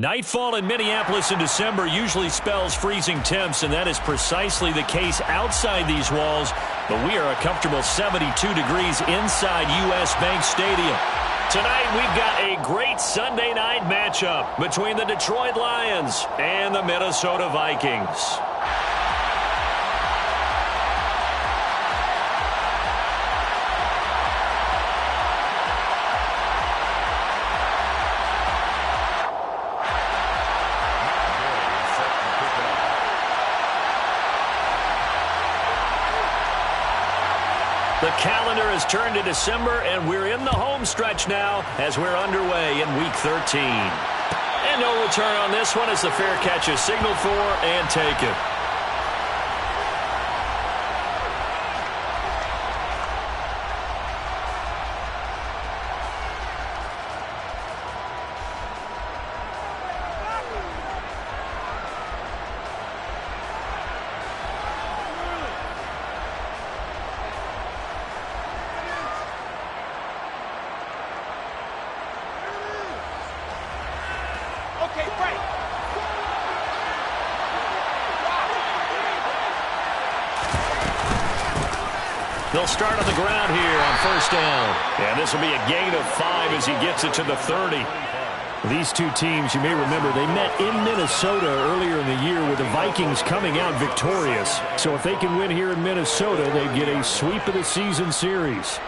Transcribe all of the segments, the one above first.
Nightfall in Minneapolis in December usually spells freezing temps, and that is precisely the case outside these walls. But we are a comfortable 72 degrees inside U.S. Bank Stadium. Tonight we've got a great Sunday night matchup between the Detroit Lions and the Minnesota Vikings. The calendar has turned to December, and we're in the home stretch now as we're underway in Week 13. And no return on this one as the fair catch is signaled for and taken. They'll start on the ground here on first down. And this will be a gain of 5 as he gets it to the 30. These two teams, you may remember, they met in Minnesota earlier in the year with the Vikings coming out victorious. So if they can win here in Minnesota, they get a sweep of the season series.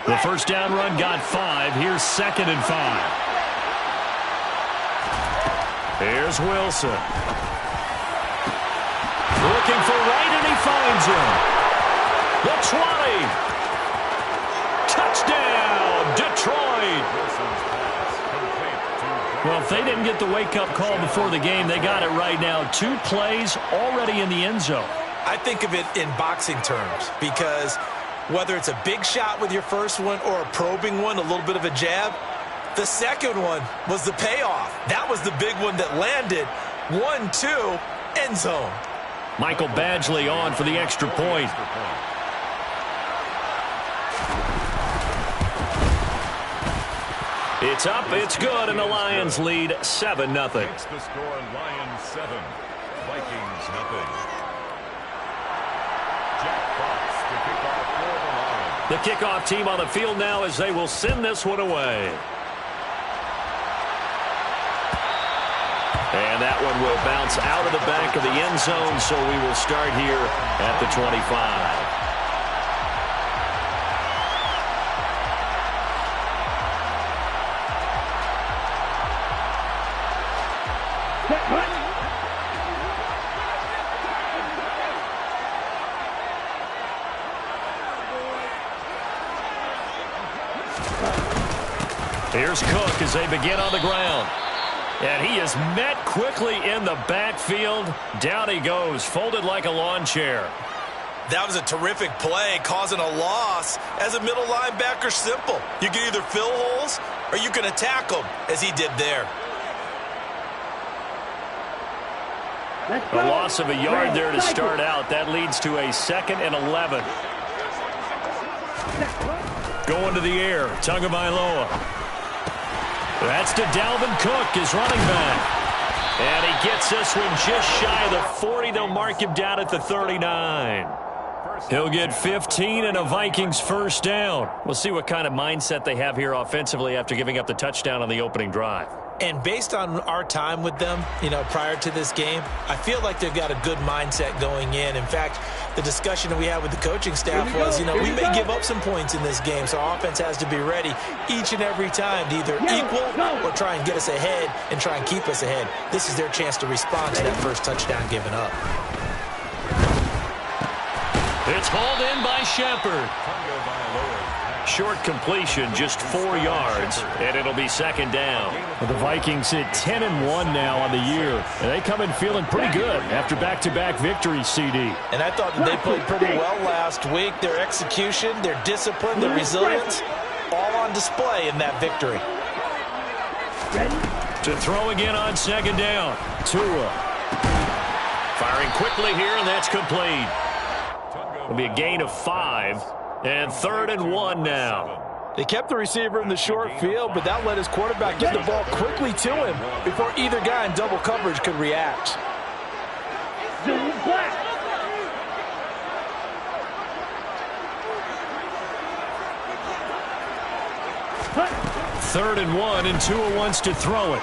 The first down run got 5. Here's 2nd and 5. Here's Wilson. Looking for Wright, and he finds him. The 20. Touchdown, Detroit. Well, if they didn't get the wake-up call before the game, they got it right now. 2 plays already in the end zone. I think of it in boxing terms because whether it's a big shot with your first one or a probing one, a little bit of a jab, the second one was the payoff. That was the big one that landed. 1-2, end zone. Michael Badgley on for the extra point. It's up, it's good, and the Lions lead 7-0. Makes the score Lions 7, Vikings nothing. The kickoff team on the field now as they will send this one away. And that one will bounce out of the back of the end zone, so we will start here at the 25. Here's Cook as they begin on the ground. And he is met quickly in the backfield. Down he goes, folded like a lawn chair. That was a terrific play, causing a loss. As a middle linebacker, simple. You can either fill holes or you can attack them, as he did there. A loss of a yard there to start out. That leads to a 2nd and 11. Going to the air, Tagovailoa. That's to Dalvin Cook, his running back. And he gets this one just shy of the 40. They'll mark him down at the 39. He'll get 15 and a Vikings first down. We'll see what kind of mindset they have here offensively after giving up the touchdown on the opening drive. And based on our time with them, prior to this game, I feel like they've got a good mindset going in. In fact, the discussion that we had with the coaching staff was, we may give up some points in this game, so our offense has to be ready each and every time to either equal or try and get us ahead and try and keep us ahead. This is their chance to respond to that first touchdown given up. It's hauled in by Shepard. short completion, just 4 yards, and it'll be second down. Well, the Vikings hit 10-1 now on the year, and they come in feeling pretty good after back-to-back victories, CD. And I thought that they played pretty well last week. Their execution, their discipline, their resilience, all on display in that victory. To throw again on second down. Tua. Firing quickly here, and that's complete. It'll be a gain of 5, and 3rd and 1 now. They kept the receiver in the short field, but that let his quarterback get the ball quickly to him before either guy in double coverage could react. 3rd and 1, and Tua wants to throw it.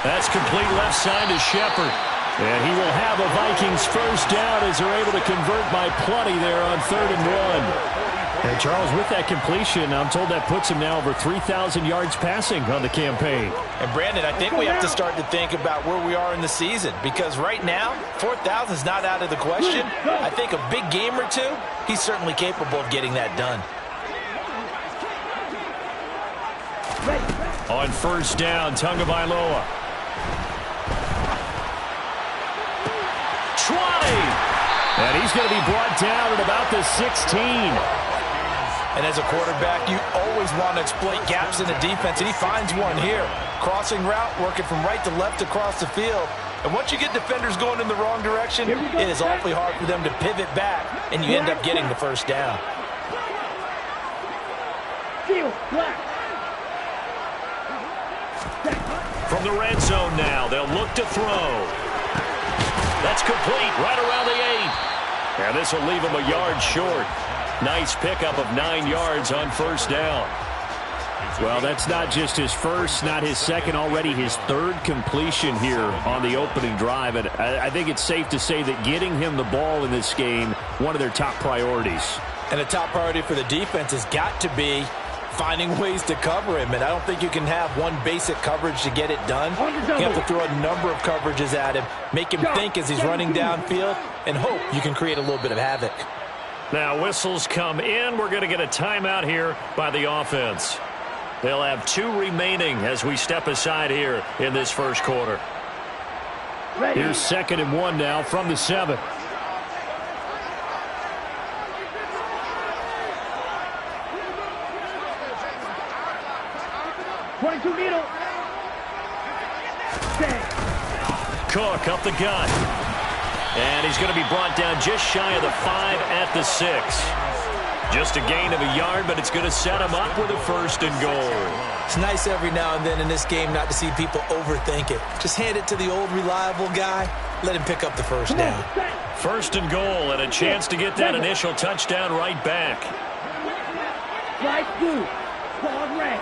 That's complete left side to Shepard. And he will have a Vikings first down as they're able to convert by plenty there on 3rd and 1. And Charles, with that completion, I'm told that puts him now over 3,000 yards passing on the campaign. And Brandon, I think we have to start to think about where we are in the season, because right now, 4,000 is not out of the question. I think a big game or two, he's certainly capable of getting that done. On first down, Tagovailoa. 20! And he's going to be brought down at about the 16. And as a quarterback, you always want to exploit gaps in the defense, and he finds one here. Crossing route, working from right to left across the field. And once you get defenders going in the wrong direction, it is awfully hard for them to pivot back, and you end up getting the first down. From the red zone now, they'll look to throw. That's complete right around the 8. And this will leave him a yard short. Nice pickup of 9 yards on first down. Well, that's not just his first, not his second, already his 3rd completion here on the opening drive. And I think it's safe to say that getting him the ball in this game, one of their top priorities. And the top priority for the defense has got to be finding ways to cover him. And I don't think you can have one basic coverage to get it done. You have to throw a number of coverages at him, make him think as he's running downfield, and hope you can create a little bit of havoc. Now whistles come in. We're going to get a timeout here by the offense. They'll have 2 remaining as we step aside here in this first quarter. Here's 2nd and 1 now from the 7. Cook up the gut. And he's going to be brought down just shy of the 5 at the 6. Just a gain of a yard, but it's going to set him up with a 1st and goal. It's nice every now and then in this game not to see people overthink it. Just hand it to the old reliable guy. Let him pick up the first down. 1st and goal, and a chance to get that initial touchdown right back. Right blue, ball red.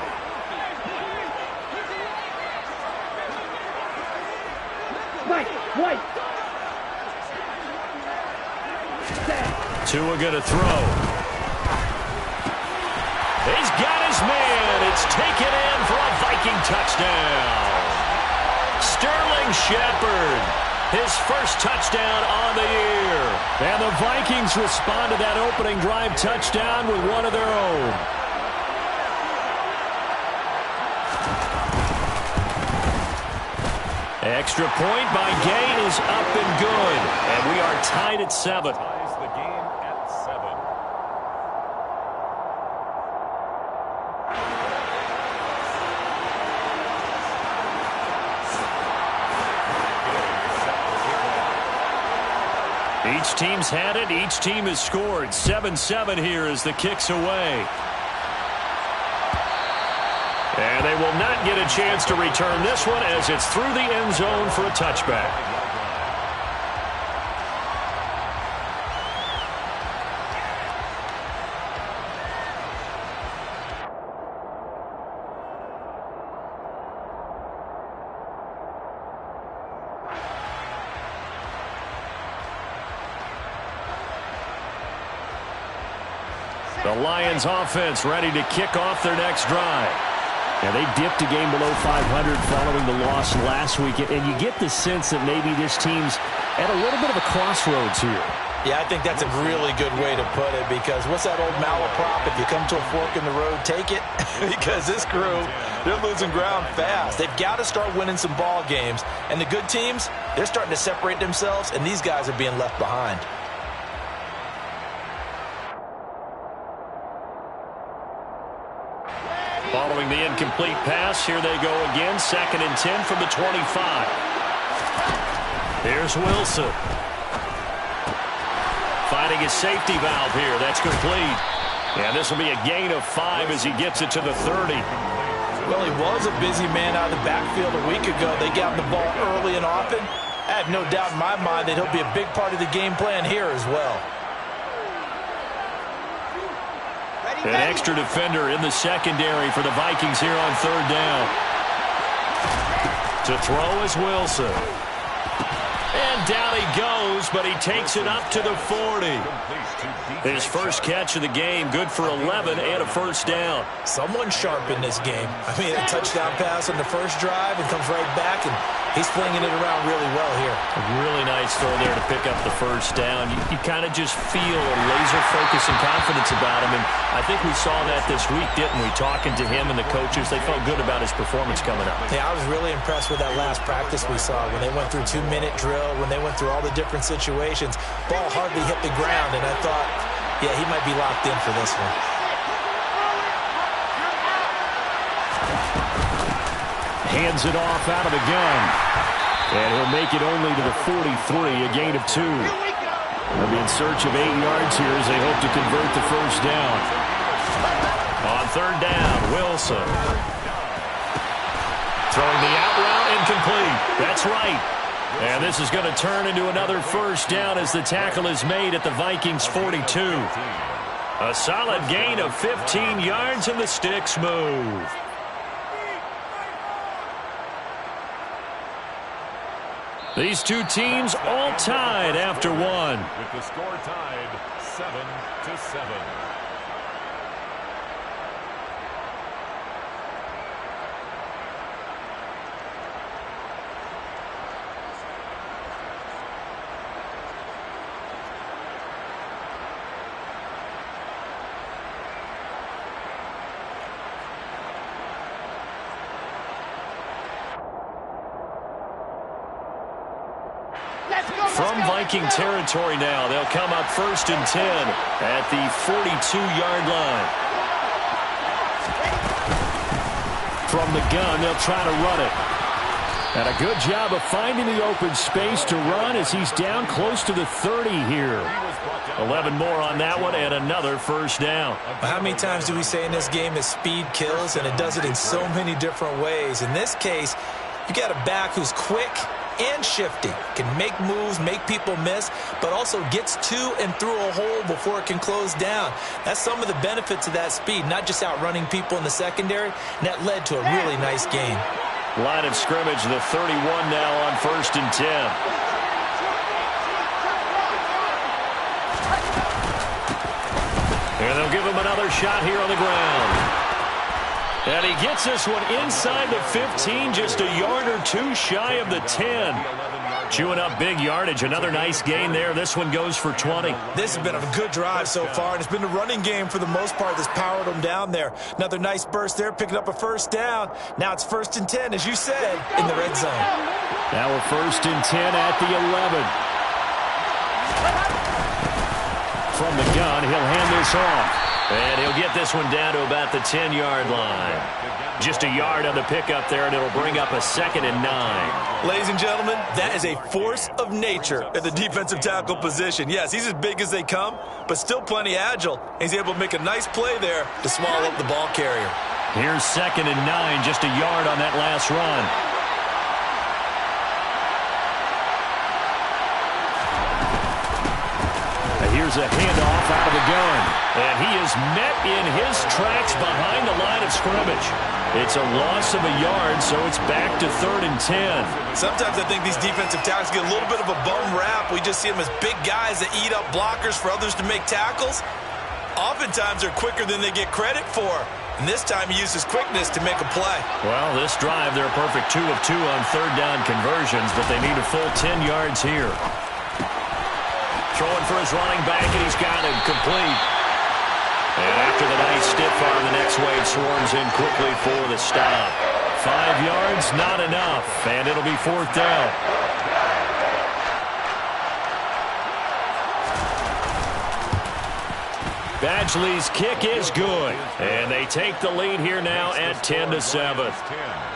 White. Tua going to throw. He's got his man. It's taken in for a Viking touchdown. Sterling Shepard, his first touchdown on the year. And the Vikings respond to that opening drive touchdown with one of their own. Extra point by Gay is up and good. And we are tied at 7. Ties the game at 7. Each team's had it. Each team has scored. 7-7 here as the kick's away. And they will not get a chance to return this one as it's through the end zone for a touchback. The Lions offense ready to kick off their next drive. Yeah, they dipped a game below 500 following the loss last week, and you get the sense that maybe this team's at a little bit of a crossroads here. Yeah, I think that's a really good way to put it, because what's that old malaprop? If you come to a fork in the road, take it. Because this crew, they're losing ground fast. They've got to start winning some ball games. And the good teams, they're starting to separate themselves, and these guys are being left behind. Following the incomplete pass, here they go again. 2nd and 10 from the 25. Here's Wilson. Finding his safety valve here. That's complete. And this will be a gain of 5 as he gets it to the 30. Well, he was a busy man out of the backfield a week ago. They got him the ball early and often. I have no doubt in my mind that he'll be a big part of the game plan here as well. An extra defender in the secondary for the Vikings here on 3rd down. To throw is Wilson. And down he goes, but he takes it up to the 40. His first catch of the game, good for 11 and a 1st down. Someone sharp in this game. I mean, a touchdown pass on the first drive and comes right back, and he's flinging it around really well here. A really nice throw there to pick up the 1st down. You kind of just feel a laser focus and confidence about him, and I think we saw that this week, didn't we? Talking to him and the coaches, they felt good about his performance coming up. Yeah, I was really impressed with that last practice we saw when they went through 2-minute drill, when they went through all the different situations. Ball hardly hit the ground, and I thought, yeah, he might be locked in for this one. Hands it off out of the gun. And he'll make it only to the 43, a gain of 2. They'll be in search of 8 yards here as they hope to convert the 1st down. On 3rd down, Wilson. Throwing the out route, incomplete. That's right. And this is going to turn into another 1st down as the tackle is made at the Vikings 42. A solid gain of 15 yards and the sticks move. These two teams all tied after one. With the score tied 7-7. From Viking territory now, they'll come up 1st and 10 at the 42-yard line. From the gun, they'll try to run it. And a good job of finding the open space to run as he's down close to the 30 here. 11 more on that one and another 1st down. How many times do we say in this game that speed kills, and it does it in so many different ways? In this case, you got a back who's quick and shifty, can make moves, make people miss, but also gets to and through a hole before it can close down. That's some of the benefits of that speed, not just outrunning people in the secondary, and that led to a really nice game. Line of scrimmage, the 31 now on 1st and 10. And they'll give him another shot here on the ground. And he gets this one inside the 15, just a yard or 2 shy of the 10. Chewing up big yardage. Another nice gain there. This one goes for 20. This has been a good drive so far, and it's been the running game for the most part that's powered them down there. Another nice burst there, picking up a 1st down. Now it's 1st and 10, as you said, in the red zone. Now we're 1st and 10 at the 11. From the gun, he'll hand this off. And he'll get this one down to about the 10-yard line. Just a yard on the pickup there, and it'll bring up a 2nd and 9. Ladies and gentlemen, that is a force of nature at the defensive tackle position. Yes, he's as big as they come, but still plenty agile. He's able to make a nice play there to swallow up the ball carrier. Here's 2nd and 9, just a yard on that last run. Here's a handoff out of the gun. And he is met in his tracks behind the line of scrimmage. It's a loss of a yard, so it's back to 3rd and 10. Sometimes I think these defensive tackles get a little bit of a bum rap. We just see them as big guys that eat up blockers for others to make tackles. Oftentimes they're quicker than they get credit for. And this time he used his quickness to make a play. Well, this drive, they're a perfect 2 of 2 on 3rd down conversions, but they need a full 10 yards here. Throwing for his running back, and he's got him complete. And after the nice stiff arm, the next wave swarms in quickly for the stop. 5 yards, not enough, and it'll be 4th down. Badgley's kick is good, and they take the lead here now at 10-7.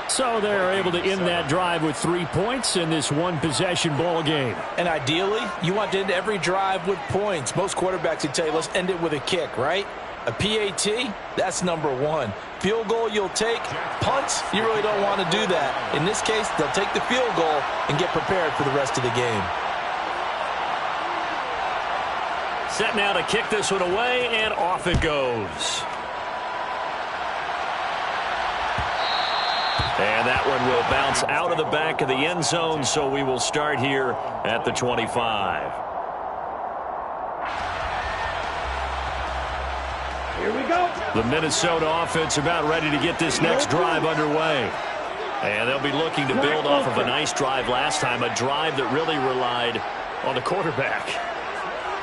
So they're able to end that drive with 3 points in this one-possession ball game. And ideally, you want to end every drive with points. Most quarterbacks would tell you, let's end it with a kick, right? A PAT, that's number 1. Field goal you'll take. Punts, you really don't want to do that. In this case, they'll take the field goal and get prepared for the rest of the game. Set now to kick this one away, and off it goes. And that one will bounce out of the back of the end zone, so we will start here at the 25. Here we go. The Minnesota offense about ready to get this next drive underway. And they'll be looking to build off of a nice drive last time, a drive that really relied on the quarterback.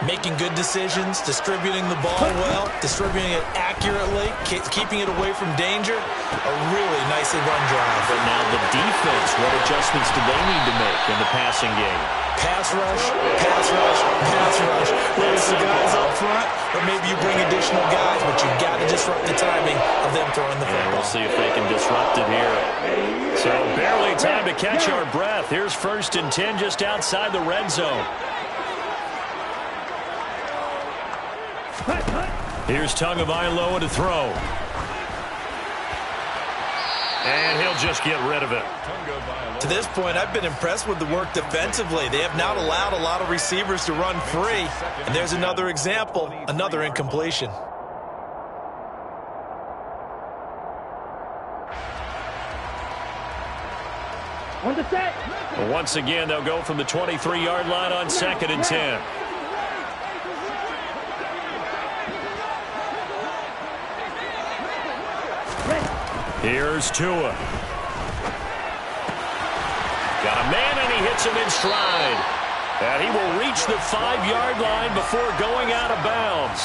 Making good decisions, distributing the ball well, distributing it accurately, keeping it away from danger. A really nicely run drive. But now the defense, what adjustments do they need to make in the passing game? Pass rush, pass rush, pass rush. Whether it's the guys up front or maybe you bring additional guys, but you've got to disrupt the timing of them throwing the football. And we'll see if they can disrupt it here. So barely time to catch our breath. Here's 1st and 10 just outside the red zone. Here's Tagovailoa to throw. And he'll just get rid of it. To this point, I've been impressed with the work defensively. They have not allowed a lot of receivers to run free. And there's another example, another incompletion. On the set. Once again, they'll go from the 23-yard line on 2nd and 10. Here's Tua. Got a man, and he hits him in stride. And he will reach the 5-yard line before going out of bounds.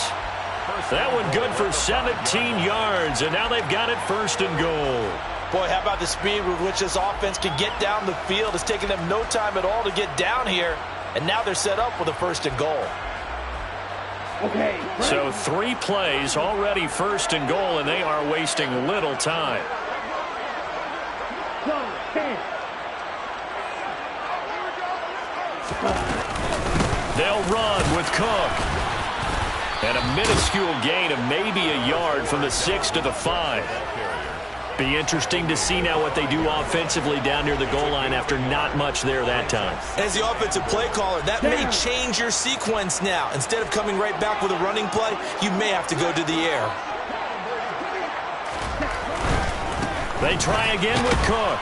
That one good for 17 yards, and now they've got it 1st and goal. Boy, how about the speed with which this offense can get down the field? It's taken them no time at all to get down here, and now they're set up with a 1st and goal. Okay. So 3 plays, already 1st and goal, and they are wasting little time. 10. They'll run with Cook. And a minuscule gain of maybe a yard from the 6 to the 5. Be interesting to see now what they do offensively down near the goal line after not much there that time. As the offensive play caller, that may change your sequence now. Instead of coming right back with a running play, you may have to go to the air. They try again with Cook.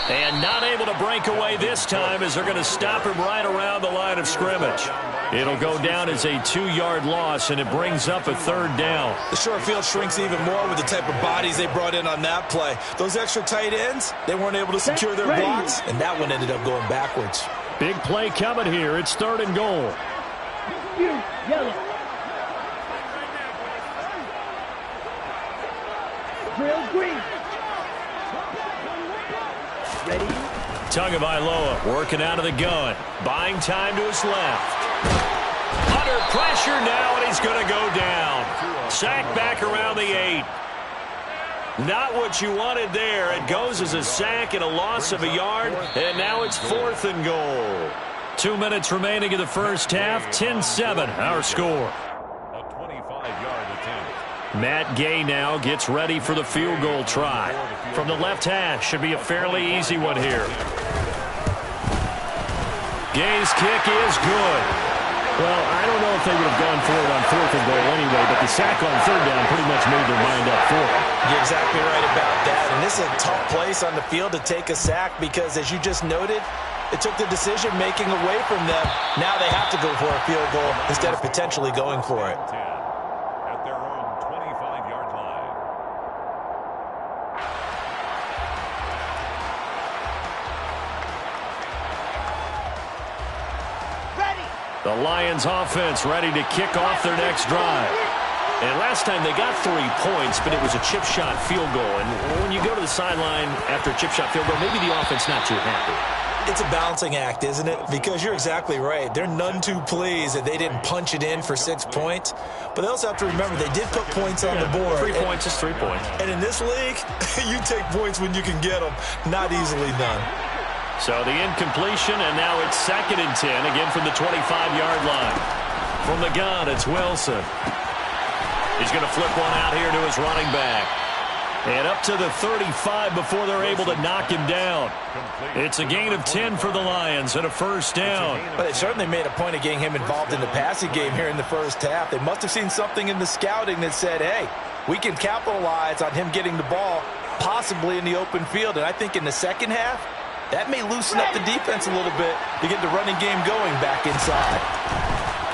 And not able to break away this time as they're going to stop him right around the line of scrimmage. It'll go down as a 2-yard loss, and it brings up a 3rd down. The short field shrinks even more with the type of bodies they brought in on that play. Those extra tight ends, they weren't able to secure their blocks, and that one ended up going backwards. Big play coming here. It's 3rd and goal. Yellow. Drill green. Ready? Tagovailoa working out of the gun. Buying time to his left. Under pressure now, and he's going to go down. Sack back around the 8. Not what you wanted there. It goes as a sack and a loss of a yard, and now it's 4th and goal. 2 minutes remaining in the first half. 10-7, our score. A 25-yard attempt. Matt Gay now gets ready for the field goal try. From the left hash, should be a fairly easy one here. Gay's kick is good. Well, I don't know if they would have gone for it on 4th and goal anyway, but the sack on 3rd down pretty much made their mind up for it. You're exactly right about that, and this is a tough place on the field to take a sack because, as you just noted, it took the decision-making away from them. Now they have to go for a field goal instead of potentially going for it. At their own 25-yard line. Ready. The Lions offense ready to kick off their next drive. And last time they got 3 points, but it was a chip shot field goal. And when you go to the sideline after a chip shot field goal, maybe the offense not too happy. It's a balancing act, isn't it? Because you're exactly right. They're none too pleased that they didn't punch it in for 6 points. But they also have to remember they did put points on the board. 3 points is 3 points. And in this league, you take points when you can get them. Not easily done. So the incompletion, and now it's 2nd and 10, again from the 25-yard line. From the gun, it's Wilson. He's going to flip one out here to his running back. And up to the 35 before they're able to knock him down. It's a gain of 10 for the Lions and a first down. But they certainly made a point of getting him involved in the passing game here in the first half. They must have seen something in the scouting that said, hey, we can capitalize on him getting the ball possibly in the open field. And I think in the second half, that may loosen up the defense a little bit to get the running game going back inside.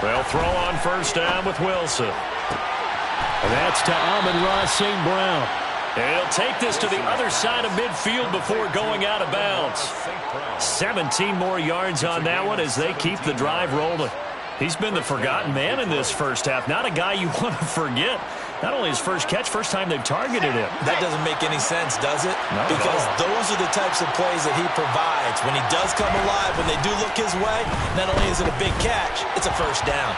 They'll throw on first down with Wilson. And that's to Amon-Ra St. Brown. And he'll take this to the other side of midfield before going out of bounds. 17 more yards on that one as they keep the drive rolling. He's been the forgotten man in this first half. Not a guy you want to forget. Not only his first catch, first time they've targeted him. That doesn't make any sense, does it? Not because those are the types of plays that he provides. When he does come alive, when they do look his way, not only is it a big catch, it's a first down.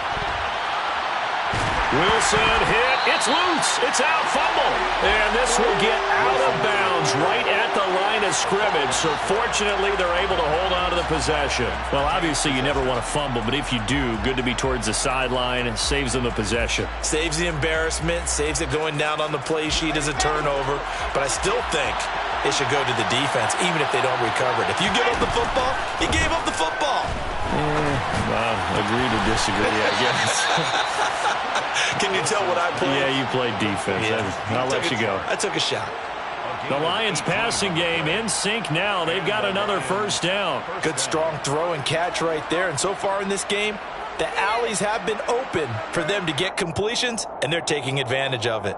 Wilson hit. It's loose. It's out. Fumble. And this will get out of bounds right at the line of scrimmage. So fortunately, they're able to hold on to the possession. Well, obviously, you never want to fumble, but if you do, good to be towards the sideline. It saves them the possession. Saves the embarrassment. Saves it going down on the play sheet as a turnover. But I still think it should go to the defense, even if they don't recover it. If you give up the football, you gave up the football. Agree to disagree, I guess. Can you tell what I played? Yeah, you played defense. Yeah. I'll let you go. I took a shot. The Lions passing game in sync now. They've got another first down. Good strong throw and catch right there. And so far in this game, the alleys have been open for them to get completions, and they're taking advantage of it.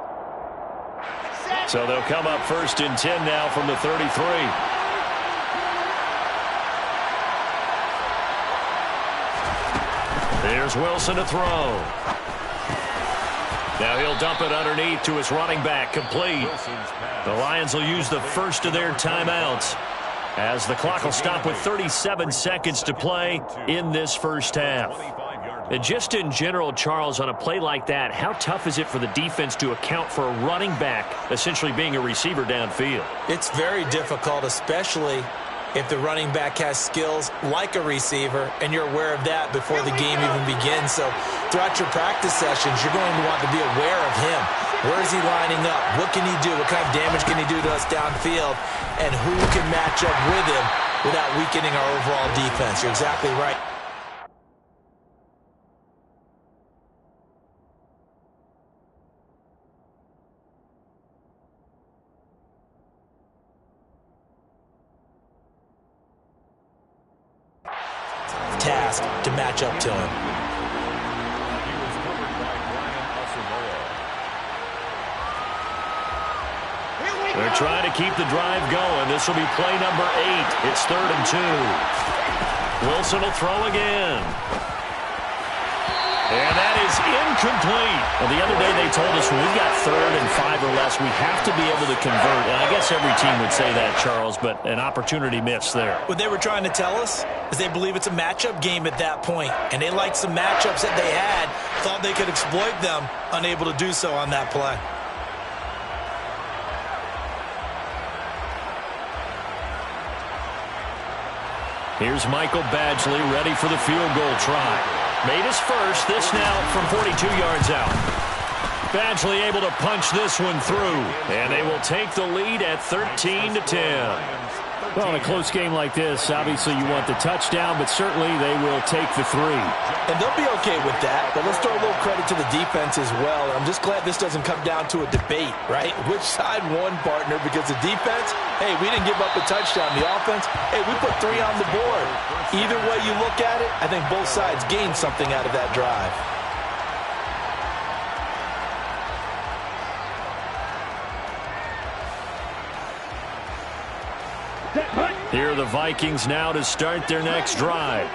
So they'll come up 1st and 10 now from the 33. Here's Wilson to throw. Now he'll dump it underneath to his running back, complete. The Lions will use the first of their timeouts as the clock will stop with 37 seconds to play in this first half. And just in general, Charles, on a play like that, how tough is it for the defense to account for a running back essentially being a receiver downfield? It's very difficult, especially if the running back has skills like a receiver, and you're aware of that before the game even begins. So throughout your practice sessions, you're going to want to be aware of him. Where is he lining up? What can he do? What kind of damage can he do to us downfield? And who can match up with him without weakening our overall defense? You're exactly right. Task to match up to him. They're trying to keep the drive going. This will be play number 8. It's 3rd and 2. Wilson will throw again. And that is incomplete. Well, the other day they told us when we've got 3rd and 5 or less, we have to be able to convert. And I guess every team would say that, Charles, but an opportunity missed there. What they were trying to tell us is they believe it's a matchup game at that point. And they liked some matchups that they had, thought they could exploit them, unable to do so on that play. Here's Michael Badgley ready for the field goal try. Made his first, this now from 42 yards out. Badgley able to punch this one through, and they will take the lead at 13-10. Well, in a close game like this, obviously you want the touchdown, but certainly they will take the 3. And they'll be okay with that, but let's throw a little credit to the defense as well. And I'm just glad this doesn't come down to a debate, right? Which side won, partner? Because the defense, hey, we didn't give up a touchdown. The offense, hey, we put 3 on the board. Either way you look at it, I think both sides gained something out of that drive. Here are the Vikings now to start their next drive.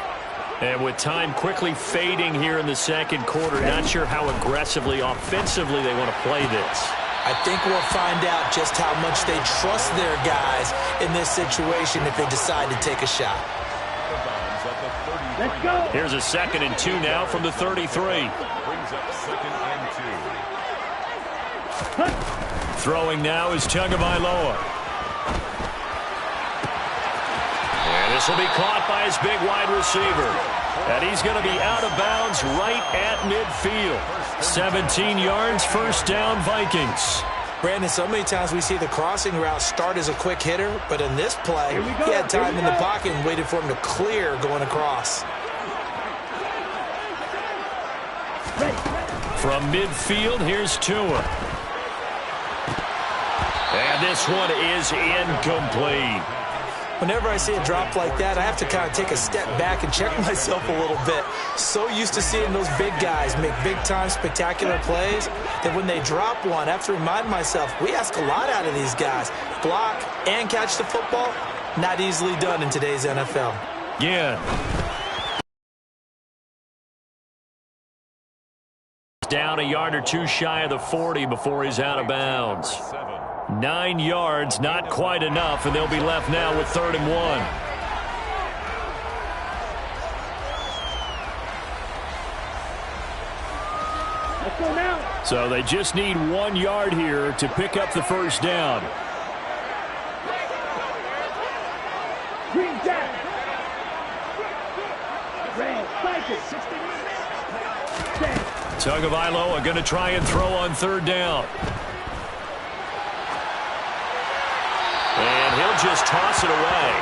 And with time quickly fading here in the second quarter, not sure how aggressively, offensively they want to play this. I think we'll find out just how much they trust their guys in this situation if they decide to take a shot. Let's go. Here's a 2nd and 2 now from the 33. Brings up 2nd and 2. Throwing now is Tagovailoa. And this will be caught by his big wide receiver. And he's going to be out of bounds right at midfield. 17 yards, first down, Vikings. Brandon, so many times we see the crossing route start as a quick hitter, but in this play, he had time in the pocket and waited for him to clear going across. From midfield, here's Tua. And this one is incomplete. Whenever I see a drop like that, I have to kind of take a step back and check myself a little bit. So used to seeing those big guys make big-time spectacular plays that when they drop one, I have to remind myself, we ask a lot out of these guys. Block and catch the football, not easily done in today's NFL. Yeah. Down a yard or two shy of the 40 before he's out of bounds. 9 yards, not quite enough, and they'll be left now with 3rd and 1. Let's go now. So they just need 1 yard here to pick up the first down. Green Jack. Red Vikings. 60 minutes. Tagovailoa going to try and throw on 3rd down. And he'll just toss it away.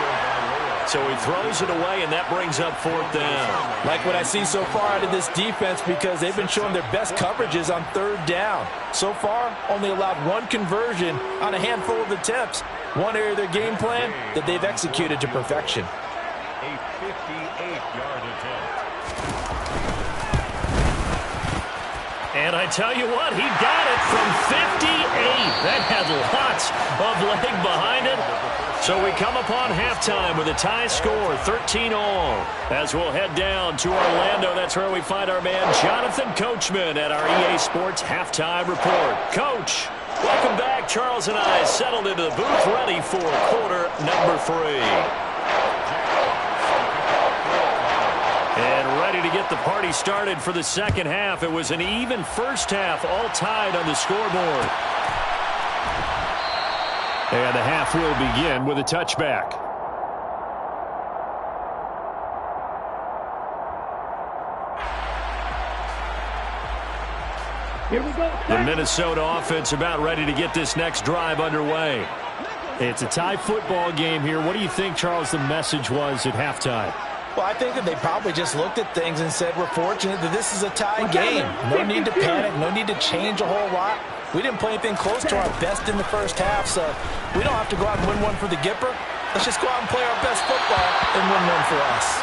So he throws it away, and that brings up 4th down. Like what I see so far out of this defense, because they've been showing their best coverages on 3rd down. So far, only allowed 1 conversion on a handful of attempts. One area of their game plan that they've executed to perfection. A 58-yard attempt. And I tell you what, he got it from 58. That had lots of leg behind it. So we come upon halftime with a tie score, 13-all. As we'll head down to Orlando, that's where we find our man Jonathan Coachman at our EA Sports Halftime Report. Coach, welcome back. Charles and I settled into the booth, ready for quarter number 3. And ready to get the party started for the second half. It was an even first half, all tied on the scoreboard. And the half will begin with a touchback. Here we go. The Minnesota offense about ready to get this next drive underway. It's a tie football game here. What do you think, Charles, the message was at halftime? Well, I think that they probably just looked at things and said, we're fortunate that this is a tie game. No need to panic. No need to change a whole lot. We didn't play anything close to our best in the first half, so we don't have to go out and win one for the Gipper. Let's just go out and play our best football and win one for us.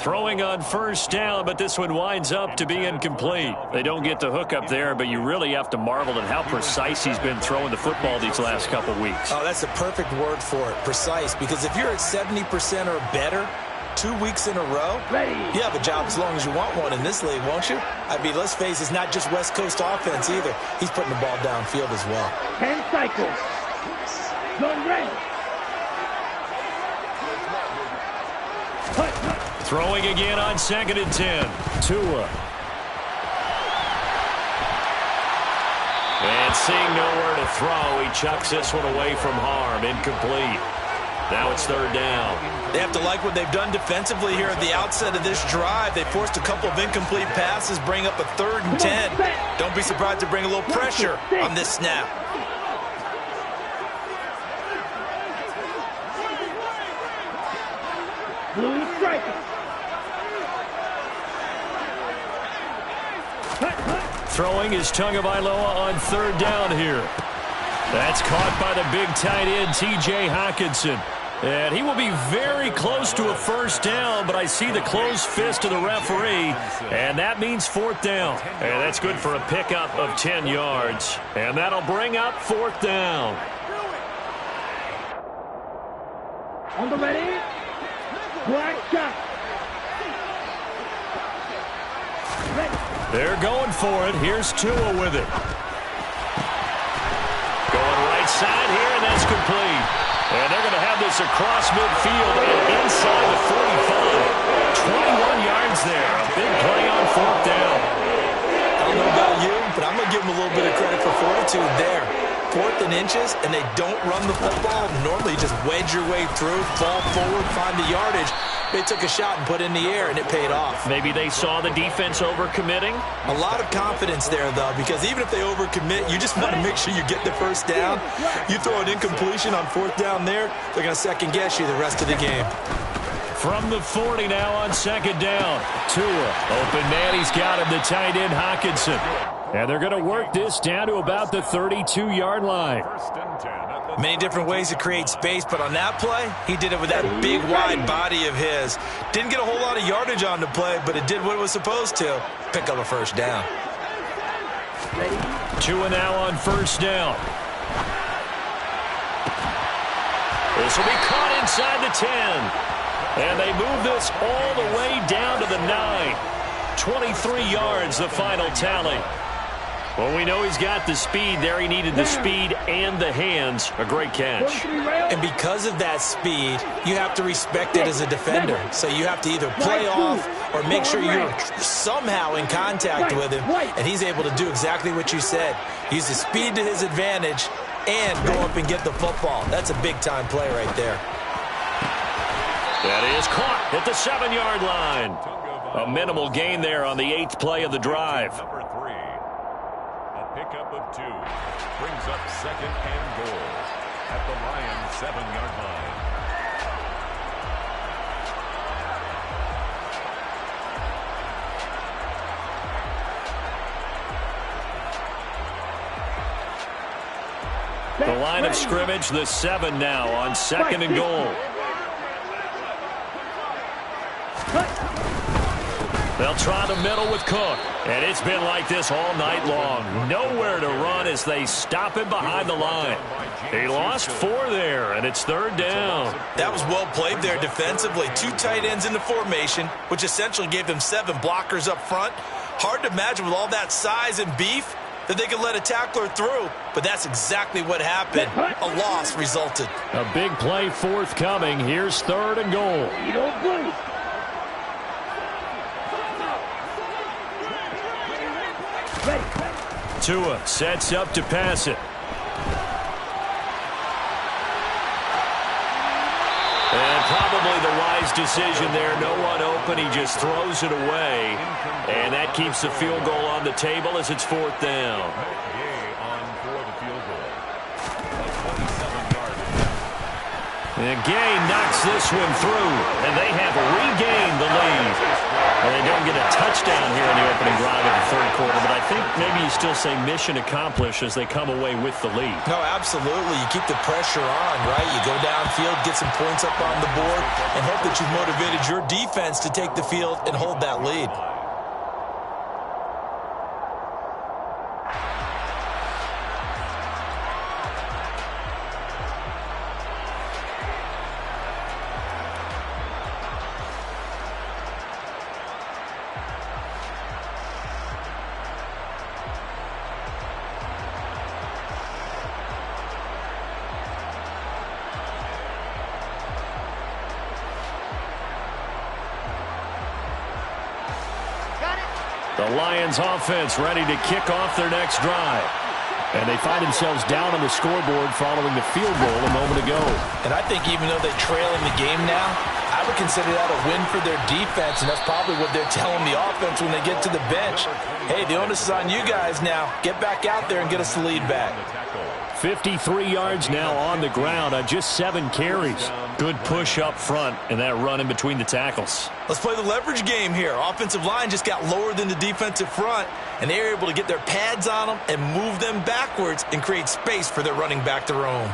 Throwing on first down, but this one winds up to be incomplete. They don't get the hook up there, but you really have to marvel at how precise he's been throwing the football these last couple weeks. Oh, that's the perfect word for it, precise, because if you're at 70% or better 2 weeks in a row, you have a job as long as you want one in this league, won't you? I mean, let's face it, it's not just West Coast offense either. He's putting the ball downfield as well. 10 cycles. Gun ready. Throwing again on 2nd and 10. Tua. And seeing nowhere to throw, he chucks this one away from harm. Incomplete. Now it's 3rd down. They have to like what they've done defensively here at the outset of this drive. They forced a couple of incomplete passes, bring up a 3rd and 10. Don't be surprised to bring a little pressure on this snap. Blue striker. Throwing is Tagovailoa on 3rd down here. That's caught by the big tight end, T.J. Hockenson. And he will be very close to a first down, but I see the closed fist of the referee, and that means 4th down. And that's good for a pickup of 10 yards. And that'll bring up 4th down. On the ready. Black shot. They're going for it. Here's Tua with it. Going right side here, and that's complete. And they're going to have this across midfield and inside the 45. 21 yards there. A big play on fourth down. I don't know about you, but I'm going to give them a little bit of credit for fortitude there. 4th and inches, and they don't run the football. Normally, just wedge your way through, fall forward, find the yardage. They took a shot and put it in the air, and it paid off. Maybe they saw the defense overcommitting. A lot of confidence there, though, because even if they overcommit, you just want to make sure you get the first down. You throw an incompletion on 4th down there, they're going to second-guess you the rest of the game. From the 40 now on 2nd down. Tua, open man, he's got him, the tight end Hockenson. And they're going to work this down to about the 32-yard line. Many different ways to create space, but on that play, he did it with that big, wide body of his. Didn't get a whole lot of yardage on the play, but it did what it was supposed to. Pick up a first down. Tua now on 1st down. This will be caught inside the 10. And they move this all the way down to the 9. 23 yards, the final tally. Well, we know he's got the speed there. He needed the speed and the hands. A great catch. And because of that speed, you have to respect it as a defender. So you have to either play off or make sure you're somehow in contact with him. And he's able to do exactly what you said. Use the speed to his advantage and go up and get the football. That's a big-time play right there. That is caught at the 7-yard line. A minimal gain there on the 8th play of the drive. Number 3. A pickup of 2. Brings up 2nd and goal at the Lions' 7-yard line. The line of scrimmage, the 7 now on 2nd and goal. They'll try the middle with Cook. And it's been like this all night long. Nowhere to run as they stop him behind the line. He lost 4 there, and it's 3rd down. That was well played there defensively. 2 tight ends in the formation, which essentially gave them 7 blockers up front. Hard to imagine with all that size and beef that they could let a tackler through, but that's exactly what happened. A loss resulted. A big play forthcoming. Here's 3rd and goal. You don't blink. Tua sets up to pass it. And probably the wise decision there. No one open. He just throws it away. And that keeps the field goal on the table as it's 4th down. And Gay knocks this one through. And they have regained the lead. Well, they don't get a touchdown here in the opening drive of the 3rd quarter, but I think maybe you still say mission accomplished as they come away with the lead. No, absolutely. You keep the pressure on, right? You go downfield, get some points up on the board, and hope that you've motivated your defense to take the field and hold that lead. The Lions offense ready to kick off their next drive. And they find themselves down on the scoreboard following the field goal a moment ago. And I think even though they trail in the game now, I would consider that a win for their defense, and that's probably what they're telling the offense when they get to the bench. Hey, the onus is on you guys now. Get back out there and get us the lead back. 53 yards now on the ground on just 7 carries. Good push up front and that run in between the tackles. Let's play the leverage game here. Offensive line just got lower than the defensive front, and they were able to get their pads on them and move them backwards and create space for their running back to roam.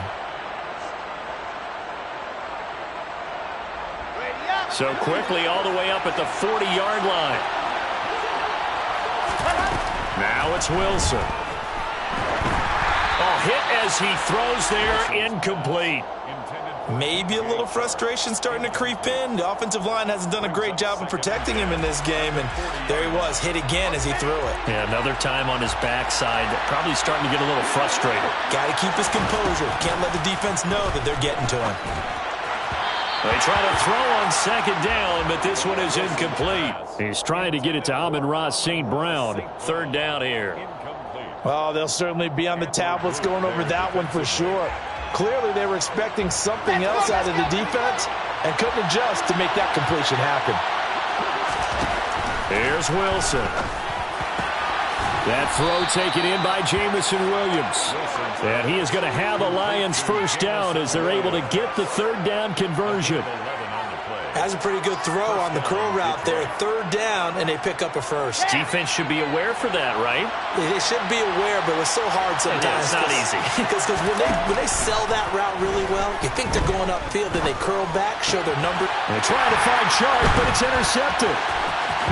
So quickly all the way up at the 40-yard line. Now it's Wilson. Oh, hit as he throws there, incomplete. Maybe a little frustration starting to creep in. The offensive line hasn't done a great job of protecting him in this game, and there he was, hit again as he threw it. Yeah, another time on his backside, probably starting to get a little frustrated. Got to keep his composure. Can't let the defense know that they're getting to him. They try to throw on second down, but this one is incomplete. He's trying to get it to Amon-Ra St. Brown. Third down here. Well, they'll certainly be on the tablets going over that one for sure. Clearly, they were expecting something else out of the defense and couldn't adjust to make that completion happen. Here's Wilson. That throw taken in by Jamison Williams. And he is going to have a Lions first down as they're able to get the third down conversion. Has a pretty good throw on the curl route there. Third down, and they pick up a first. Defense should be aware for that, right? They should be aware, but it's so hard sometimes. Yeah, it's not easy. Because when they sell that route really well, you think they're going upfield, then they curl back, show their number. They're trying to find Chark, but it's intercepted.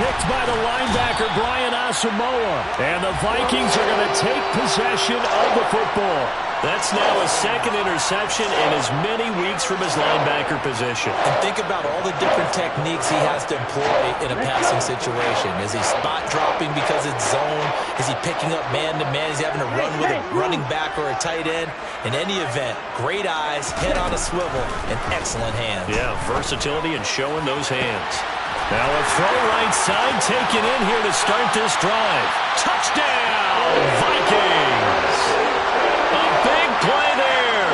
Picked by the linebacker, Brian Asamoah. And the Vikings are going to take possession of the football. That's now a second interception in as many weeks from his linebacker position. And think about all the different techniques he has to employ in a passing situation. Is he spot dropping because it's zone? Is he picking up man-to-man? Is he having to run with a running back or a tight end? In any event, great eyes, head on a swivel, and excellent hands. Yeah, versatility and showing those hands. Now a throw right side taken in here to start this drive. Touchdown, Vikings! A big play there.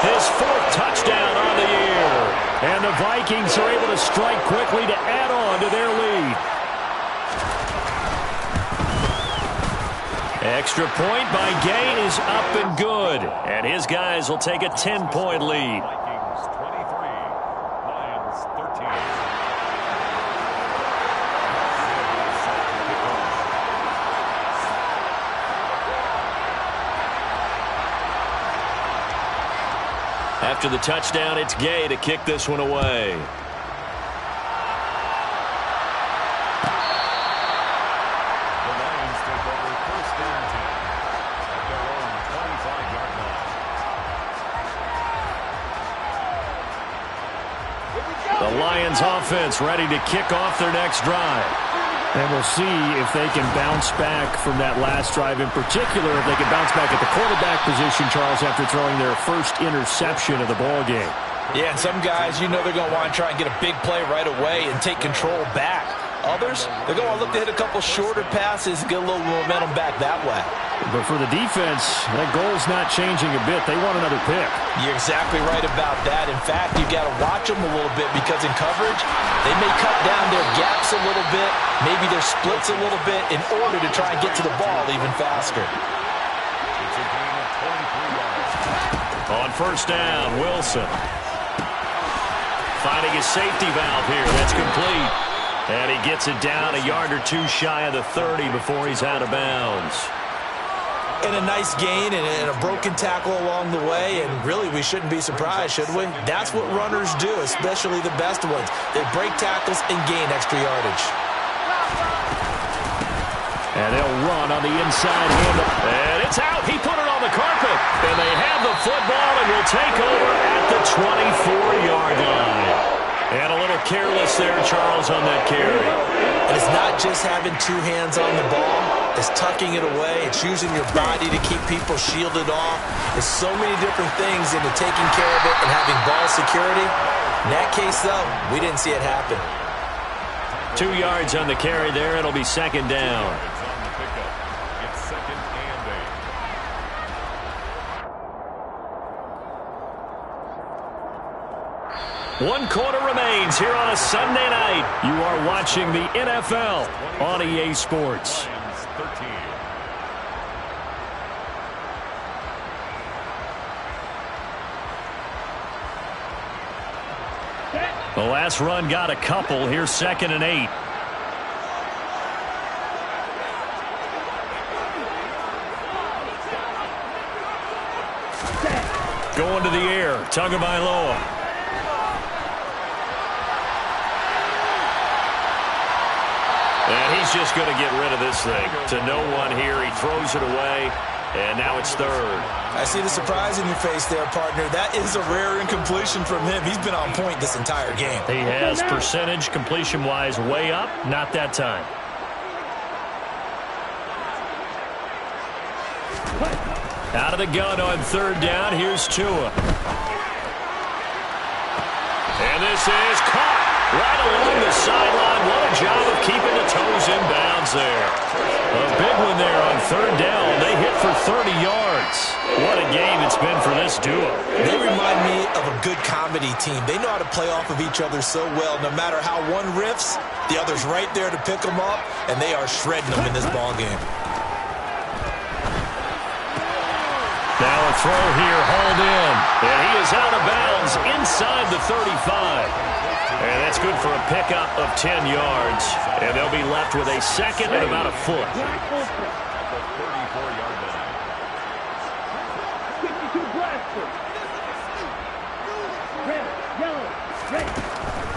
His fourth touchdown on the year. And the Vikings are able to strike quickly to add on to their lead. Extra point by Gay is up and good. And his guys will take a 10-point lead. Vikings 23, Lions 13. After the touchdown, it's Gay to kick this one away. The Lions take over first and 10 at their own 25-yard line. The Lions offense ready to kick off their next drive. And we'll see if they can bounce back from that last drive. In particular, if they can bounce back at the quarterback position, Charles, after throwing their first interception of the ball game. Yeah, and some guys, you know they're going to want to try and get a big play right away and take control back. Others, they're going to look to hit a couple shorter passes and get a little momentum back that way. But for the defense, that goal's not changing a bit. They want another pick. You're exactly right about that. In fact, you've got to watch them a little bit because in coverage, they may cut down their gaps a little bit, maybe their splits a little bit in order to try and get to the ball even faster. It's a gain of 23 yards. On first down, Wilson. Finding his safety valve here. That's complete. And he gets it down a yard or two shy of the 30 before he's out of bounds. And a nice gain and a broken tackle along the way, and really we shouldn't be surprised, should we? That's what runners do, especially the best ones. They break tackles and gain extra yardage. And they'll run on the inside handle. And it's out. He put it on the carpet. And they have the football and will take over at the 24-yard line. And a little careless there, Charles, on that carry. And it's not just having two hands on the ball. It's tucking it away. It's using your body to keep people shielded off. There's so many different things into taking care of it and having ball security. In that case, though, we didn't see it happen. 2 yards on the carry there. It'll be second down. It's on the pickup. It's second and 8. 1 quarter remains here on a Sunday night. You are watching the NFL on EA Sports. Lions 13. The last run got a couple. Here's second and 8. Going to the air. Tagovailoa. And he's just going to get rid of this thing. To no one here. He throws it away. And now it's third. I see the surprise in your face there, partner. That is a rare incompletion from him. He's been on point this entire game. He has percentage completion-wise way up. Not that time. Out of the gun on third down. Here's Tua. And this is caught right along the sideline. What a job of keeping the toes in bounds there. A big one there on third down. They hit for 30 yards. What a game it's been for this duo. They remind me of a good comedy team. They know how to play off of each other so well. No matter how one riffs, the other's right there to pick them up, and they are shredding them in this ball game. Now a throw here, hauled in. And he is out of bounds inside the 35. And that's good for a pickup of 10 yards. And they'll be left with a second and about a foot.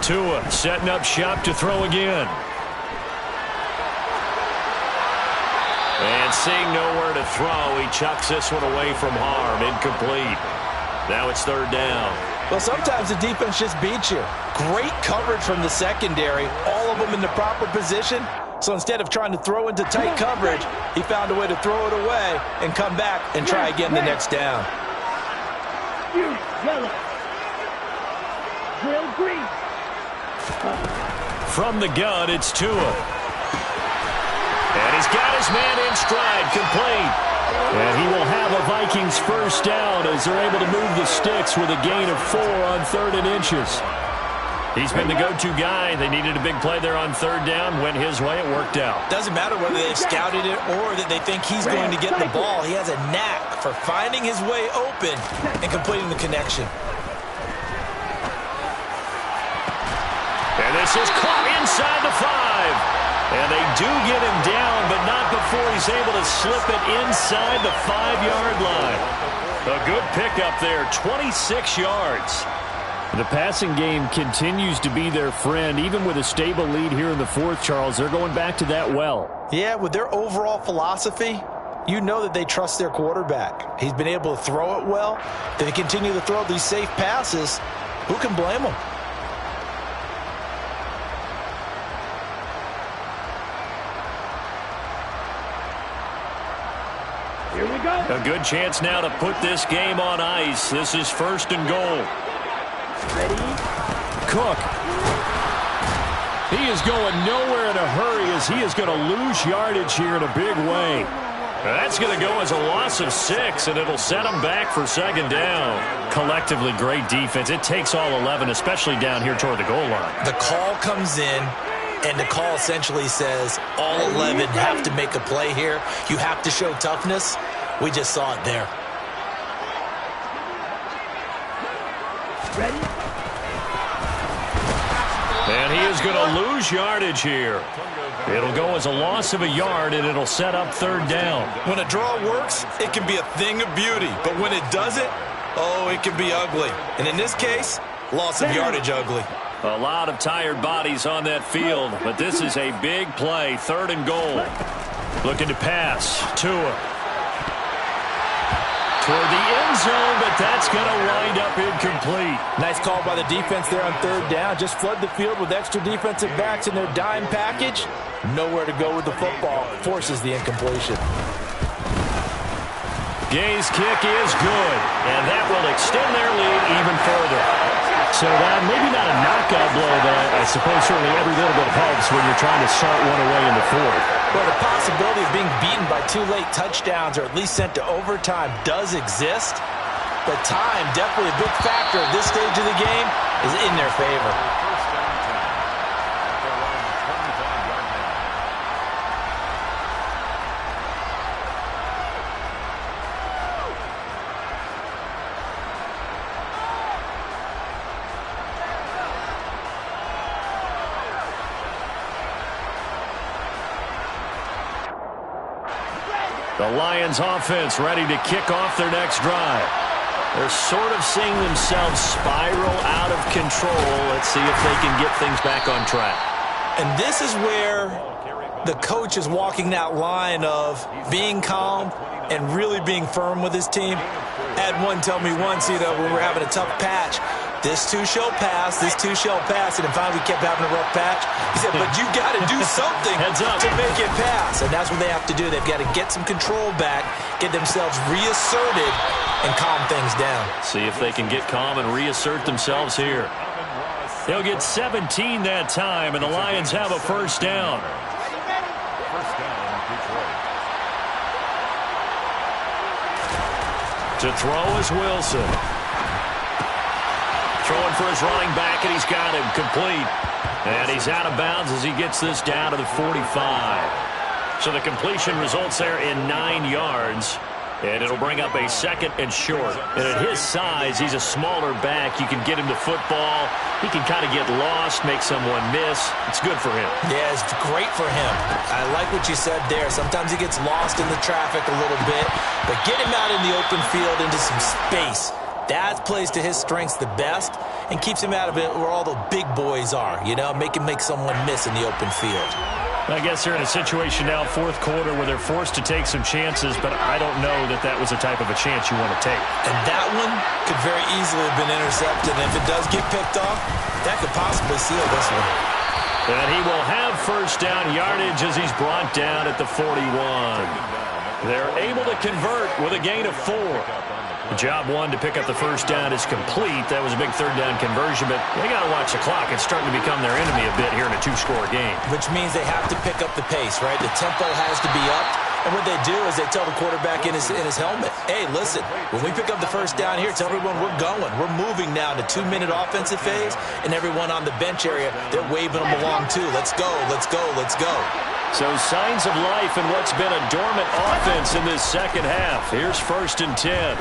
Tua setting up shop to throw again. And seeing nowhere to throw, he chucks this one away from harm. Incomplete. Now it's third down. Well, sometimes the defense just beats you. Great coverage from the secondary. All of them in the proper position. So instead of trying to throw into tight coverage, he found a way to throw it away and come back and try again the next down. Yellow. Drill green. From the gun, it's Tua. And he's got his man in stride, complete. And he will have a Vikings first down as they're able to move the sticks with a gain of 4 on 3rd and inches. He's been the go-to guy. They needed a big play there on third down. Went his way. It worked out. Doesn't matter whether they've scouted it or that they think he's going to get the ball. He has a knack for finding his way open and completing the connection. And this is caught inside the 5. And they do get him down, but not before he's able to slip it inside the 5-yard line. A good pickup there, 26 yards. The passing game continues to be their friend. Even with a stable lead here in the fourth, Charles, they're going back to that well. Yeah, with their overall philosophy, you know that they trust their quarterback. He's been able to throw it well. They continue to throw these safe passes. Who can blame them? Here we go. A good chance now to put this game on ice. This is 1st and goal. Ready? Cook. He is going nowhere in a hurry as he is going to lose yardage here in a big way. That's going to go as a loss of 6, and it'll set them back for 2nd down. Collectively, great defense. It takes all 11, especially down here toward the goal line. The call comes in, and the call essentially says all 11 have to make a play here. You have to show toughness. We just saw it there. Ready? And he is going to lose yardage here. It'll go as a loss of a yard, and it'll set up 3rd down. When a draw works, it can be a thing of beauty. But when it doesn't, oh, it can be ugly. And in this case, loss of yardage ugly. A lot of tired bodies on that field, but this is a big play, 3rd and goal. Looking to pass. Tua. Toward the end zone, but that's going to wind up incomplete. Nice call by the defense there on 3rd down. Just flood the field with extra defensive backs in their dime package. Nowhere to go with the football. Forces the incompletion. Gay's kick is good, and that will extend their lead even further. So that maybe not a knockout blow, but I suppose certainly every little bit helps when you're trying to start one away in the fourth. Well, the possibility of being beaten by 2 late touchdowns or at least sent to overtime does exist. But time, definitely a big factor at this stage of the game, is in their favor. The Lions offense ready to kick off their next drive. They're sort of seeing themselves spiral out of control. Let's see if they can get things back on track. And this is where the coach is walking that line of being calm and really being firm with his team. I had one tell me once, when we're having a tough patch, this too shall pass, this too shall pass. And finally we kept having a rough patch. He said, but you got to do something to make it pass. And that's what they have to do. They've got to get some control back, get themselves reasserted, and calm things down. See if they can get calm and reassert themselves here. They'll get 17 that time, and the Lions have a first down. First down, Detroit. To throw is Wilson. Throwing for his running back, and he's got him complete. And he's out of bounds as he gets this down to the 45. So the completion results there in 9 yards. And it'll bring up a second and short. And at his size, he's a smaller back. You can get him to football. He can kind of get lost, make someone miss. It's good for him. Yeah, it's great for him. I like what you said there. Sometimes he gets lost in the traffic a little bit. But get him out in the open field into some space. That plays to his strengths the best and keeps him out of it where all the big boys are. Make him make someone miss in the open field. I guess they're in a situation now, fourth quarter, where they're forced to take some chances, but I don't know that was the type of a chance you want to take. And that one could very easily have been intercepted. And if it does get picked off, that could possibly seal this one. And he will have first down yardage as he's brought down at the 41. They're able to convert with a gain of 4. Job one to pick up the first down is complete. That was a big third down conversion, but they got to watch the clock. It's starting to become their enemy a bit here in a 2-score game. Which means they have to pick up the pace, right? The tempo has to be up. And what they do is they tell the quarterback in his helmet, hey, listen, when we pick up the first down here, tell everyone we're going. We're moving now to 2-minute offensive phase, and everyone on the bench area, they're waving them along too. Let's go, let's go, let's go. So signs of life in what's been a dormant offense in this second half. Here's 1st and 10.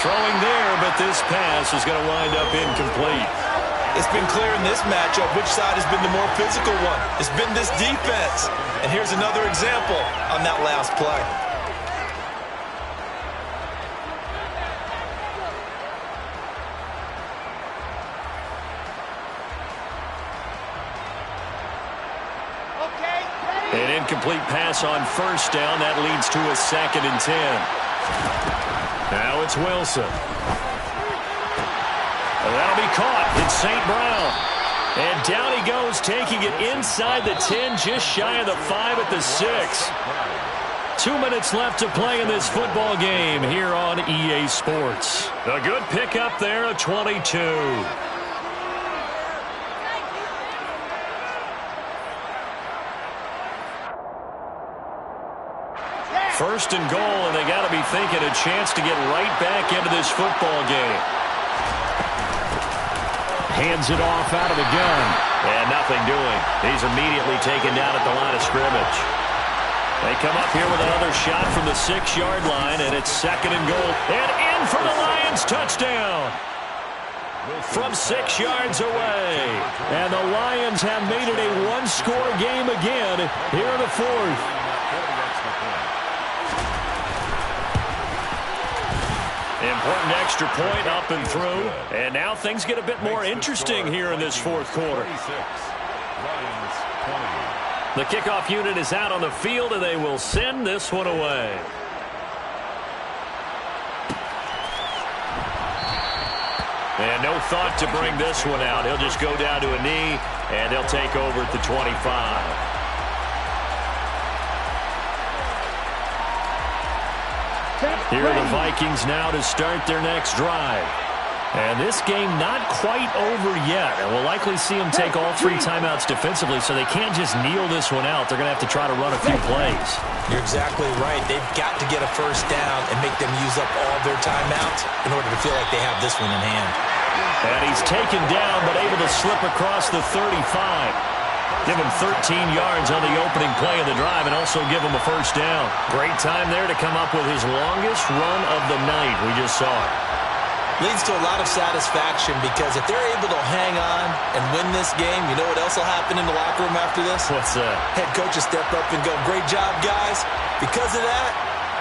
Throwing there, but this pass is going to wind up incomplete. It's been clear in this matchup which side has been the more physical one. It's been this defense. And here's another example on that last play. An incomplete pass on first down. That leads to a 2nd and 10. Now it's Wilson. That'll be caught. It's St. Brown. And down he goes, taking it inside the 10, just shy of the 5 at the 6. 2 minutes left to play in this football game here on EA Sports. A good pickup there, a 22. First and goal, and they got to be thinking a chance to get right back into this football game. Hands it off out of the gun. And nothing doing. He's immediately taken down at the line of scrimmage. They come up here with another shot from the 6-yard line, and it's 2nd and goal. And in for the Lions, touchdown. From 6 yards away. And the Lions have made it a 1-score game again here in the 4th. Important extra point up and through. And now things get a bit more interesting here in this 4th quarter. The kickoff unit is out on the field, and they will send this one away. And no thought to bring this one out. He'll just go down to a knee, and they'll take over at the 25. Here are the Vikings now to start their next drive. And this game not quite over yet. And we'll likely see them take all 3 timeouts defensively, so they can't just kneel this one out. They're going to have to try to run a few plays. You're exactly right. They've got to get a first down and make them use up all their timeouts in order to feel like they have this one in hand. And he's taken down but able to slip across the 35. Give him 13 yards on the opening play of the drive and also give him a first down. Great time there to come up with his longest run of the night. We just saw it. Leads to a lot of satisfaction because if they're able to hang on and win this game, you know what else will happen in the locker room after this? What's that? Head coach will step up and go, great job, guys. Because of that,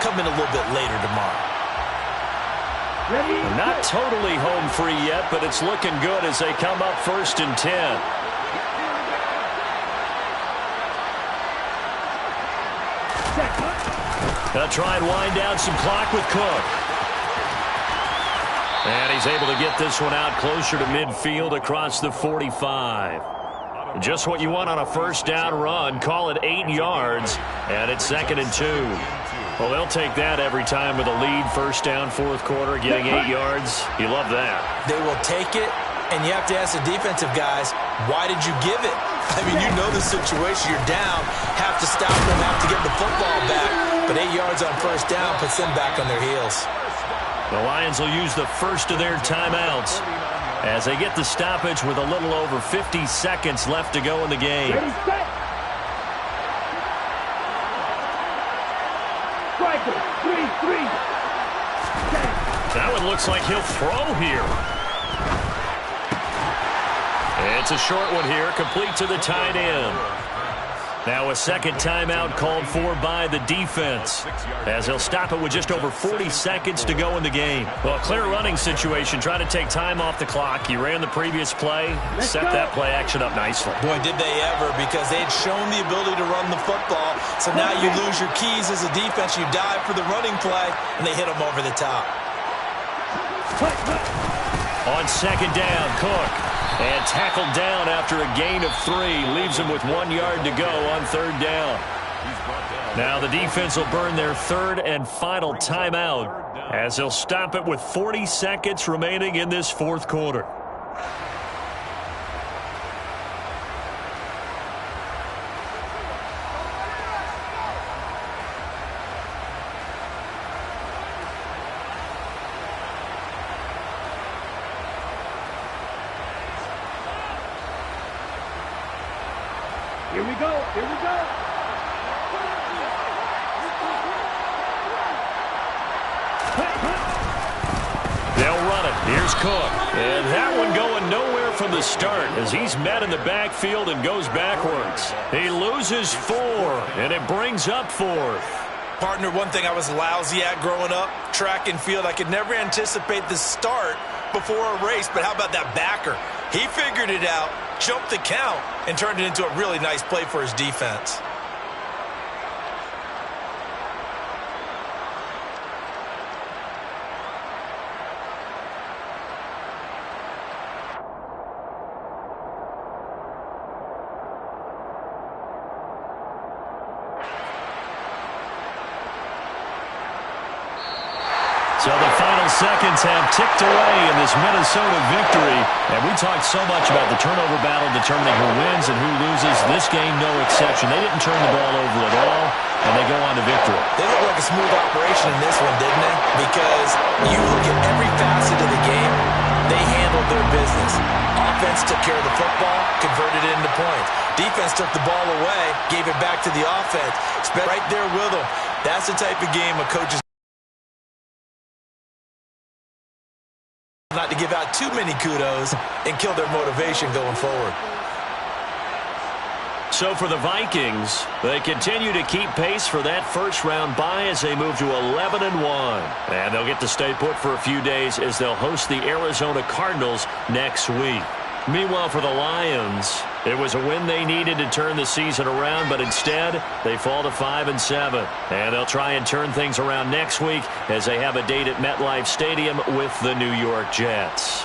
come in a little bit later tomorrow. They're not totally home free yet, but it's looking good as they come up 1st and 10. They'll try and wind down some clock with Cook. And he's able to get this one out closer to midfield across the 45. Just what you want on a first down run. Call it 8 yards, and it's 2nd and 2. Well, they'll take that every time with a lead, first down, fourth quarter, getting 8 yards. You love that. They will take it, and you have to ask the defensive guys, why did you give it? I mean, you know the situation. You're down, have to stop them, have to get the football back. But 8 yards on first down puts them back on their heels. The Lions will use the first of their timeouts as they get the stoppage with a little over 50 seconds left to go in the game. Ready, set. Striker, 3-3. That one looks like he'll throw here. It's a short one here, complete to the tight end. Now a second timeout called for by the defense, as he'll stop it with just over 40 seconds to go in the game. Well, a clear running situation, trying to take time off the clock. He ran the previous play, set that play action up nicely. Boy, did they ever, because they had shown the ability to run the football. So now you lose your keys as a defense. You dive for the running play, and they hit them over the top. On second down, Cook. And tackled down after a gain of 3. Leaves him with 1 yard to go on third down. Now the defense will burn their third and final timeout as they'll stop it with 40 seconds remaining in this fourth quarter. Here we go. Here we go. They'll run it. Here's Cook. And that one going nowhere from the start as he's met in the backfield and goes backwards. He loses 4, and it brings up 4th. Partner, one thing I was lousy at growing up, track and field, I could never anticipate the start before a race, but how about that backer? He figured it out, jumped the count, and turned it into a really nice play for his defense. So the final seconds have ticked away in this Minnesota victory. And we talked so much about the turnover battle determining who wins and who loses. This game, no exception. They didn't turn the ball over at all, and they go on to victory. They look like a smooth operation in this one, didn't they? Because you look at every facet of the game, they handled their business. Offense took care of the football, converted it into points. Defense took the ball away, gave it back to the offense. Spent right there with them. That's the type of game a coach is not to give out too many kudos and kill their motivation going forward. So for the Vikings, they continue to keep pace for that first-round bye as they move to 11-1. And they'll get to stay put for a few days as they'll host the Arizona Cardinals next week. Meanwhile, for the Lions, it was a win they needed to turn the season around, but instead, they fall to 5-7. And they'll try and turn things around next week as they have a date at MetLife Stadium with the New York Jets.